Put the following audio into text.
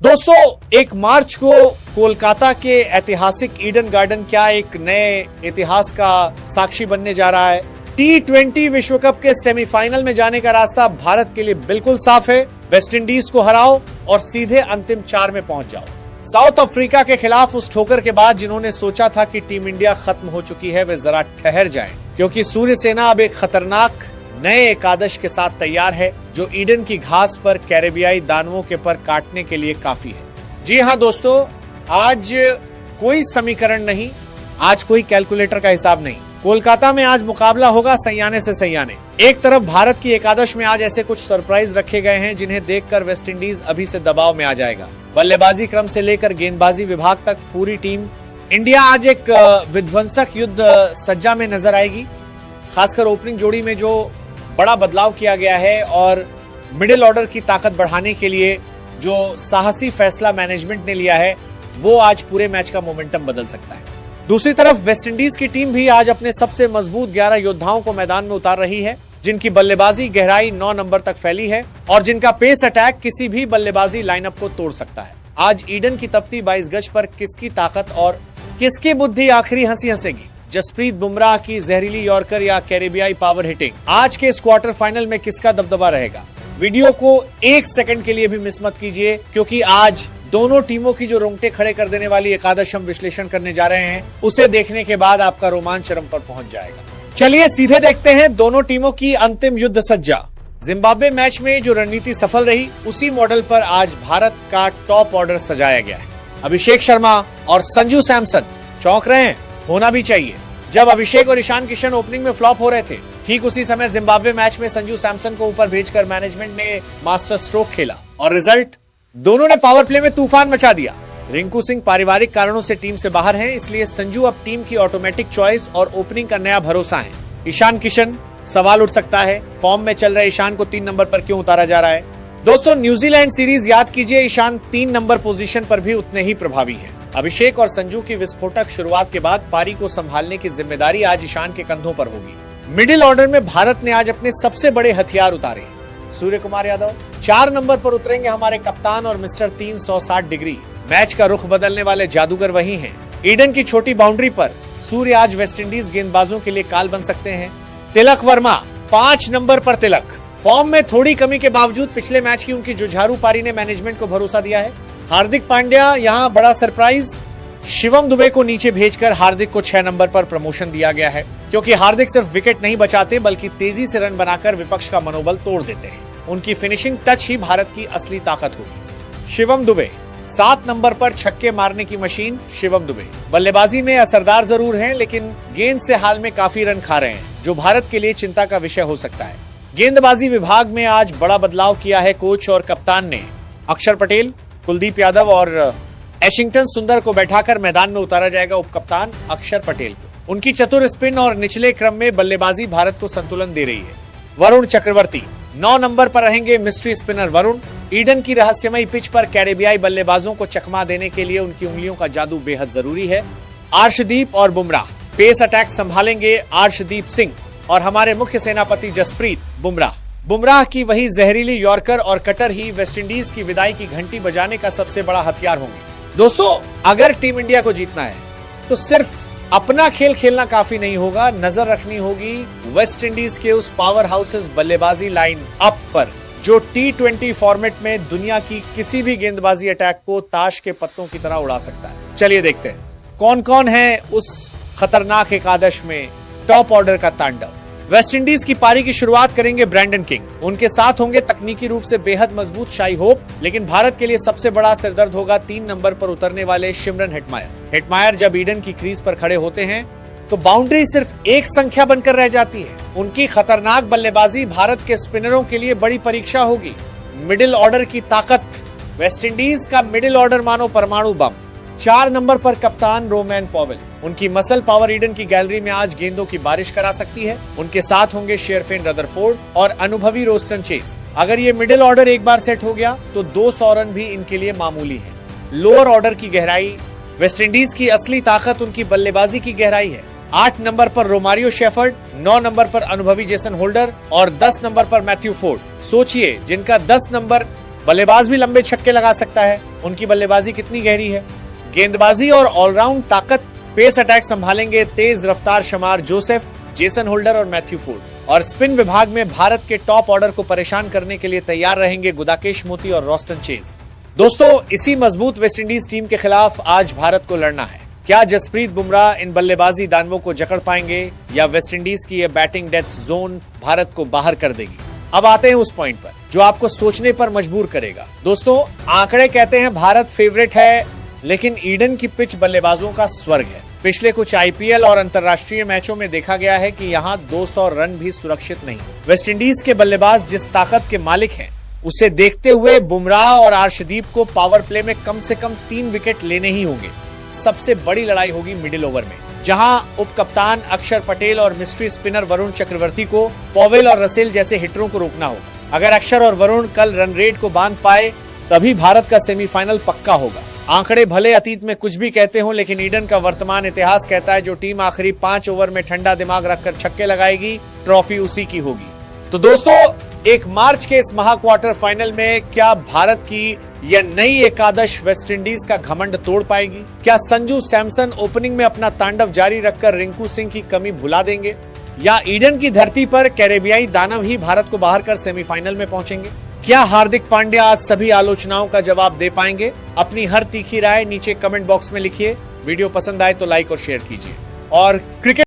दोस्तों 1 मार्च को कोलकाता के ऐतिहासिक ईडन गार्डन क्या एक नए इतिहास का साक्षी बनने जा रहा है। T20 विश्व कप के सेमीफाइनल में जाने का रास्ता भारत के लिए बिल्कुल साफ है। वेस्टइंडीज को हराओ और सीधे अंतिम 4 में पहुंच जाओ। साउथ अफ्रीका के खिलाफ उस ठोकर के बाद जिन्होंने सोचा था कि टीम इंडिया खत्म हो चुकी है, वे जरा ठहर जाएं, क्योंकि सूर्य सेना अब एक खतरनाक नए एकादश के साथ तैयार है, जो ईडन की घास पर कैरेबियाई दानवों के पर काटने के लिए काफी है। जी हाँ दोस्तों, आज कोई समीकरण नहीं, आज कोई कैलकुलेटर का हिसाब नहीं। कोलकाता में आज मुकाबला होगा सैयाने से सैयाने। एक तरफ भारत की एकादश में आज ऐसे कुछ सरप्राइज रखे गए हैं जिन्हें देखकर वेस्टइंडीज अभी से दबाव में आ जाएगा। बल्लेबाजी क्रम से लेकर गेंदबाजी विभाग तक पूरी टीम इंडिया आज एक विध्वंसक युद्ध सज्जा में नजर आएगी। खासकर ओपनिंग जोड़ी में जो बड़ा बदलाव किया गया है और मिडिल ऑर्डर की ताकत बढ़ाने के लिए जो साहसी फैसला मैनेजमेंट ने लिया है, वो आज पूरे मैच का मोमेंटम बदल सकता है। दूसरी तरफ वेस्टइंडीज की टीम भी आज अपने सबसे मजबूत 11 योद्धाओं को मैदान में उतार रही है, जिनकी बल्लेबाजी गहराई 9 नंबर तक फैली है और जिनका पेस अटैक किसी भी बल्लेबाजी लाइनअप को तोड़ सकता है। आज ईडन की तपती 22 गज पर किसकी ताकत और किसकी बुद्धि आखिरी हंसी हंसेगी? जसप्रीत बुमराह की जहरीली यॉर्कर या कैरेबियाई पावर हिटिंग? आज के इस क्वार्टर फाइनल में किसका दबदबा रहेगा? वीडियो को 1 सेकंड के लिए भी मिस मत कीजिए, क्योंकि आज दोनों टीमों की जो रोंगटे खड़े कर देने वाली एकादश हम विश्लेषण करने जा रहे हैं, उसे देखने के बाद आपका रोमांच चरम पर पहुंच जाएगा। चलिए सीधे देखते हैं दोनों टीमों की अंतिम युद्ध सज्जा। जिम्बाब्वे मैच में जो रणनीति सफल रही, उसी मॉडल पर आज भारत का टॉप ऑर्डर सजाया गया है। अभिषेक शर्मा और संजू सैमसन चौंक रहे हैं, होना भी चाहिए। जब अभिषेक और ईशान किशन ओपनिंग में फ्लॉप हो रहे थे, ठीक उसी समय जिम्बाब्वे मैच में संजू सैमसन को ऊपर भेजकर मैनेजमेंट ने मास्टर स्ट्रोक खेला और रिजल्ट, दोनों ने पावर प्ले में तूफान मचा दिया। रिंकू सिंह पारिवारिक कारणों से टीम से बाहर हैं, इसलिए संजू अब टीम की ऑटोमेटिक चॉइस और ओपनिंग का नया भरोसा है। ईशान किशन, सवाल उठ सकता है, फॉर्म में चल रहे ईशान को 3 नंबर पर क्यों उतारा जा रहा है? दोस्तों न्यूजीलैंड सीरीज याद कीजिए, ईशान 3 नंबर पोजीशन पर भी उतने ही प्रभावी है। अभिषेक और संजू की विस्फोटक शुरुआत के बाद पारी को संभालने की जिम्मेदारी आज ईशान के कंधों पर होगी। मिडिल ऑर्डर में भारत ने आज अपने सबसे बड़े हथियार उतारे। सूर्य कुमार यादव 4 नंबर पर उतरेंगे, हमारे कप्तान और मिस्टर 360 डिग्री। मैच का रुख बदलने वाले जादूगर वही हैं। ईडन की छोटी बाउंड्री पर सूर्य आज वेस्टइंडीज गेंदबाजों के लिए काल बन सकते हैं। तिलक वर्मा 5 नंबर पर तिलक, फॉर्म में थोड़ी कमी के बावजूद पिछले मैच की उनकी जुझारू पारी ने मैनेजमेंट को भरोसा दिया है। हार्दिक पांड्या यहाँ बड़ा सरप्राइज, शिवम दुबे को नीचे भेजकर हार्दिक को 6 नंबर पर प्रमोशन दिया गया है, क्योंकि हार्दिक सिर्फ विकेट नहीं बचाते बल्कि तेजी से रन बनाकर विपक्ष का मनोबल तोड़ देते हैं। उनकी फिनिशिंग टच ही भारत की असली ताकत होगी। शिवम दुबे 7 नंबर पर छक्के मारने की मशीन। शिवम दुबे बल्लेबाजी में असरदार जरूर हैं, लेकिन गेंद से हाल में काफी रन खा रहे हैं, जो भारत के लिए चिंता का विषय हो सकता है। गेंदबाजी विभाग में आज बड़ा बदलाव किया है कोच और कप्तान ने। अक्षर पटेल, कुलदीप यादव और एशिंगटन सुंदर को बैठाकर मैदान में उतारा जाएगा उपकप्तान अक्षर पटेल को। उनकी चतुर स्पिन और निचले क्रम में बल्लेबाजी भारत को संतुलन दे रही है। वरुण चक्रवर्ती 9 नंबर पर रहेंगे, मिस्ट्री स्पिनर वरुण। ईडन की रहस्यमयी पिच पर कैरेबियाई बल्लेबाजों को चकमा देने के लिए उनकी उंगलियों का जादू बेहद जरूरी है। अर्शदीप और बुमराह पेस अटैक संभालेंगे, अर्शदीप सिंह और हमारे मुख्य सेनापति जसप्रीत बुमराह। बुमराह की वही जहरीली यॉर्कर और कटर ही वेस्टइंडीज की विदाई की घंटी बजाने का सबसे बड़ा हथियार होंगे। दोस्तों अगर टीम इंडिया को जीतना है तो सिर्फ अपना खेल खेलना काफी नहीं होगा, नजर रखनी होगी वेस्टइंडीज के उस पावर हाउसेस बल्लेबाजी लाइन अप पर, जो T20 फॉर्मेट में दुनिया की किसी भी गेंदबाजी अटैक को ताश के पत्तों की तरह उड़ा सकता है। चलिए देखते हैं कौन कौन है उस खतरनाक एकादश में टॉप ऑर्डर का तांडव। वेस्टइंडीज की पारी की शुरुआत करेंगे ब्रैंडन किंग। उनके साथ होंगे तकनीकी रूप से बेहद मजबूत शाई होप, लेकिन भारत के लिए सबसे बड़ा सिरदर्द होगा 3 नंबर पर उतरने वाले शिमरन हेटमायर। हेटमायर जब ईडन की क्रीज पर खड़े होते हैं तो बाउंड्री सिर्फ एक संख्या बनकर रह जाती है। उनकी खतरनाक बल्लेबाजी भारत के स्पिनरों के लिए बड़ी परीक्षा होगी। मिडिल ऑर्डर की ताकत, वेस्टइंडीज का मिडिल ऑर्डर मानो परमाणु बम। 4 नंबर पर कप्तान रोमैन पॉवेल, उनकी मसल पावर ईडन की गैलरी में आज गेंदों की बारिश करा सकती है। उनके साथ होंगे शेरफेन रदरफोर्ड और अनुभवी रोस्टन चेस। अगर ये मिडिल ऑर्डर एक बार सेट हो गया तो 200 रन भी इनके लिए मामूली है। लोअर ऑर्डर की गहराई, वेस्टइंडीज की असली ताकत उनकी बल्लेबाजी की गहराई है। 8 नंबर पर रोमारियो शेफर्ड, 9 नंबर पर अनुभवी जेसन होल्डर और 10 नंबर पर मैथ्यू फोर्ड। सोचिए, जिनका 10 नंबर बल्लेबाज भी लंबे छक्के लगा सकता है। उनकी बल्लेबाजी कितनी गहरी है। गेंदबाजी और ऑलराउंड ताकत, पेस अटैक संभालेंगे तेज रफ्तार शमार जोसेफ, जेसन होल्डर और मैथ्यू फोर्ड। और स्पिन विभाग में भारत के टॉप ऑर्डर को परेशान करने के लिए तैयार रहेंगे गुदाकेश मोती और रॉस्टन चेज। दोस्तों, इसी मजबूत वेस्टइंडीज टीम के खिलाफ आज भारत को लड़ना है। क्या जसप्रीत बुमराह इन बल्लेबाजी दानवों को जकड़ पाएंगे या वेस्टइंडीज की ये बैटिंग डेथ जोन भारत को बाहर कर देगी। अब आते हैं उस पॉइंट पर जो आपको सोचने पर मजबूर करेगा। दोस्तों, आंकड़े कहते हैं भारत फेवरेट है, लेकिन ईडन की पिच बल्लेबाजों का स्वर्ग है। पिछले कुछ आईपीएल और अंतर्राष्ट्रीय मैचों में देखा गया है कि यहाँ 200 रन भी सुरक्षित नहीं। वेस्टइंडीज के बल्लेबाज जिस ताकत के मालिक हैं, उसे देखते हुए बुमराह और अर्शदीप को पावर प्ले में कम से कम 3 विकेट लेने ही होंगे। सबसे बड़ी लड़ाई होगी मिडिल ओवर में, जहां उप कप्तान अक्षर पटेल और मिस्ट्री स्पिनर वरुण चक्रवर्ती को पॉवेल और रसेल जैसे हिटरों को रोकना होगा। अगर अक्षर और वरुण कल रन रेट को बांध पाए, तभी भारत का सेमीफाइनल पक्का होगा। आंकड़े भले अतीत में कुछ भी कहते हो, लेकिन ईडन का वर्तमान इतिहास कहता है जो टीम आखिरी 5 ओवर में ठंडा दिमाग रखकर छक्के लगाएगी, ट्रॉफी उसी की होगी। तो दोस्तों, 1 मार्च के इस महा क्वार्टर फाइनल में क्या भारत की यह नई एकादश वेस्टइंडीज का घमंड तोड़ पाएगी? क्या संजू सैमसन ओपनिंग में अपना तांडव जारी रखकर रिंकू सिंह की कमी भुला देंगे? या ईडन की धरती पर कैरेबियाई दानव ही भारत को बाहर कर सेमीफाइनल में पहुंचेंगे? क्या हार्दिक पांड्या आज सभी आलोचनाओं का जवाब दे पाएंगे? अपनी हर तीखी राय नीचे कमेंट बॉक्स में लिखिए। वीडियो पसंद आए तो लाइक और शेयर कीजिए। और क्रिकेट